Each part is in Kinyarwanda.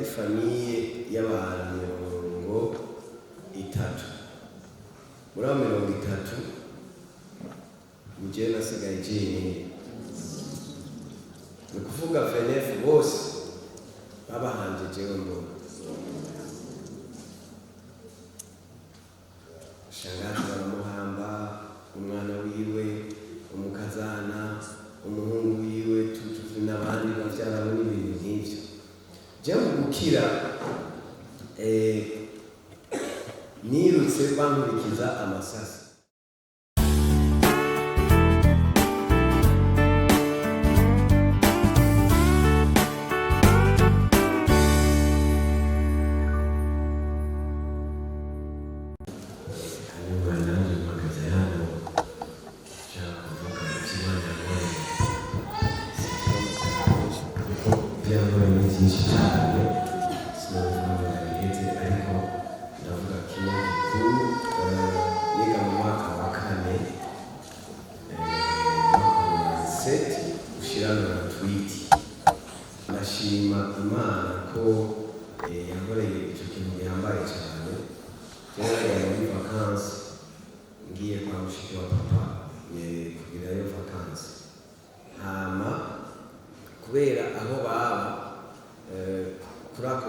yari famiye y'abantu 30. Muri abo 30 njye nasigaye jenyine. Ni kuvuga FNF bose babahanje jewe mbona. Shangazi baramuhamba, umwana wiwe, umukazana, umuhungu wiwe, tutu n'abandi bavyara n'ibintu nk'ivyo. Je mu gukira nirutse bankurikiza amasasi. Nashima Imana ko yankoreye icyo kintu gihambaye cyane. Cyari muri vacances ngiye kwa mushiki wa papa kugirayo vacances. Hama kubera aho baba kuri ako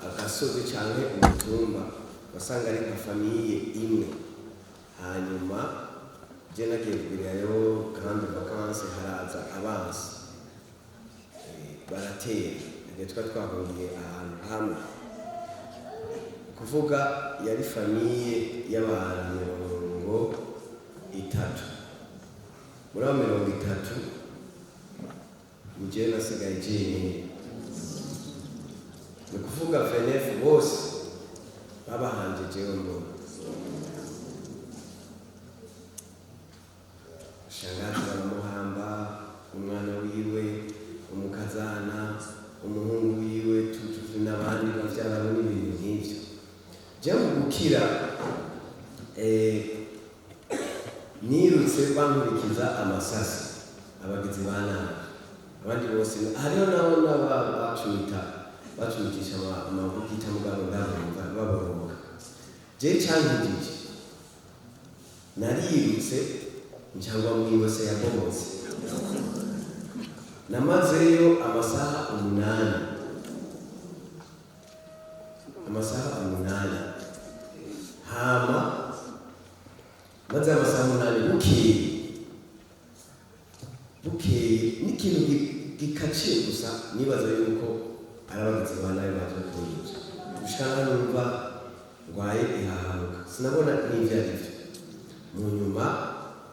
agasozi cyane umutumba basanga ari nka famiye imwe. Hanyuma je nagiye kugirayo grande vacances, haraza abansi baratera twa twahuriye ahantu hamwe. Kuvuga yari famiye y'abantu 30. Muri abo 30 njye nasigaye jenyine. Ni kuvuga FNF bose babahanje jewe mbona. Shangazi baramuhamba, umwana wiwe, umukazana, umuhungu wiwe, tutu n'abandi bavyara n'ibintu nk'ivyo. Je mu gukira nirutse bankurikiza amasasi abagizi ba nabi. Abandi bose hariho nabo bacumitisha amabugita mugabo ndabumva baboroga. Je cyankijije narirutse njangwa mwibose yabomotse. Namazeyo amasaha 8. Hama maze amasaha 8 bukeye n'ikintu gikaciye gusa nibaza yuko arabagize bana baje kuyica. Ushaka numva ngwaye ihahamuka sinabona n'ivyo arivyo. Mu nyuma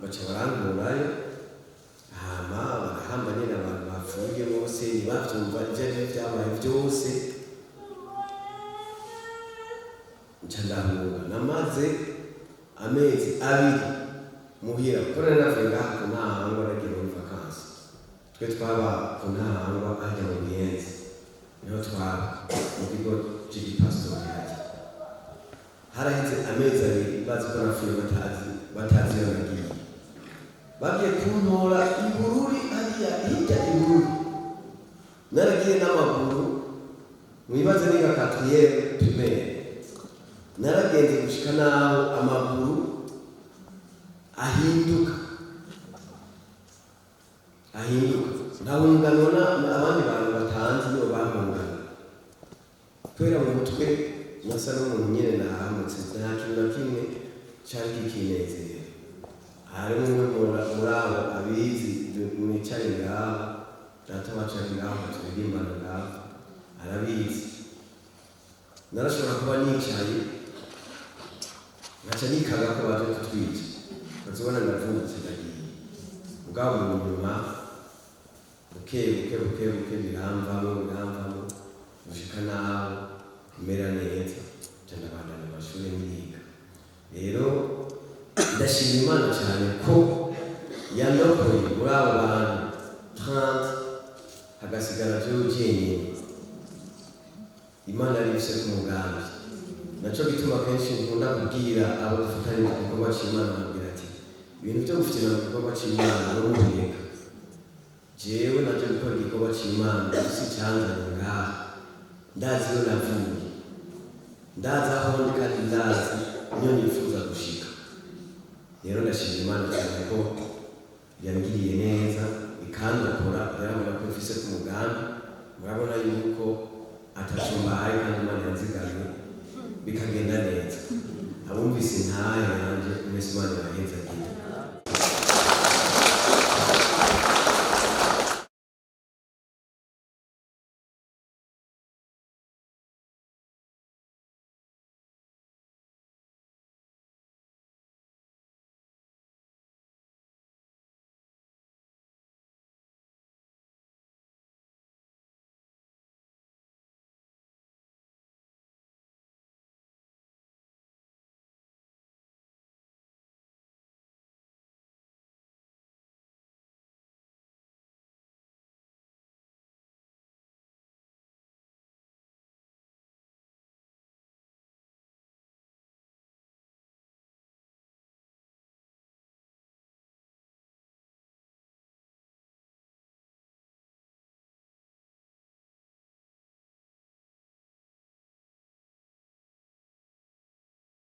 baca barangurayo. Hama barahamba nyine abantu bapfuye bose ntibavyumva ivyo vyabaye vyose. Nca ndahunga. Namaze amezi 2 muhira kora navuye ngaha ku Ntahangwa nagiye muri vacances. Twe twaba ku Ntahangwa ajya mu Buyenzi niho twaba mu kigo c'igipastori hajya. Haraheze amezi 2 bazi ko napfuye batazi iyo nagiye. Bagiye kuntora Ibururi hariya hirya Ibururi. Naragiye n'amaguru mwibaze niga 4e primaire. Naragenze gushika naho amaguru ahinduka. Ndahunganwa abandi bantu batanzi nibo bahungana. Kubera mu mutwe nasa n'umuntu nyine nahamutse nta kintu na kimwe cyari kikinezeye. Harimo muri abo abizi mwicare ngaho data wacu ari ngaho turirimbana ngaho arabizi. Narashobora kuba nicaye ngaca nikaga ko baje kutwica bazibona ndavutse ndagiye. Ubwabo mu nyuma buke biramvamo gushika naho kumera neza cyane abandana amashuri ndiga. Rero ndashima Imana cyane ko yandokoye muri abo bantu 30 hagasigara jenyine. Imana yabise ku mugambi. Naco bituma kenshi nkunda kubwira abo dufatanye mu gikorwa cy'Imana babwira ati ibintu byo gufitira mu gikorwa cy'Imana no mubireka. Jewe naje gukora igikorwa cy'Imana si cyanzanye ngaha. ndazi iyo navuye, ndazi aho ndi kandi ndazi niyo nifuza gushika. Rero ndashimira Imana cyane ko yangiriye neza ikandokora, yarabona ko mfise ku mugambi, murabona yuko atacumbaye kandi Imana yanzigamye bikagenda neza. Abumvise intahe yanjye mwese Imana yaheza agira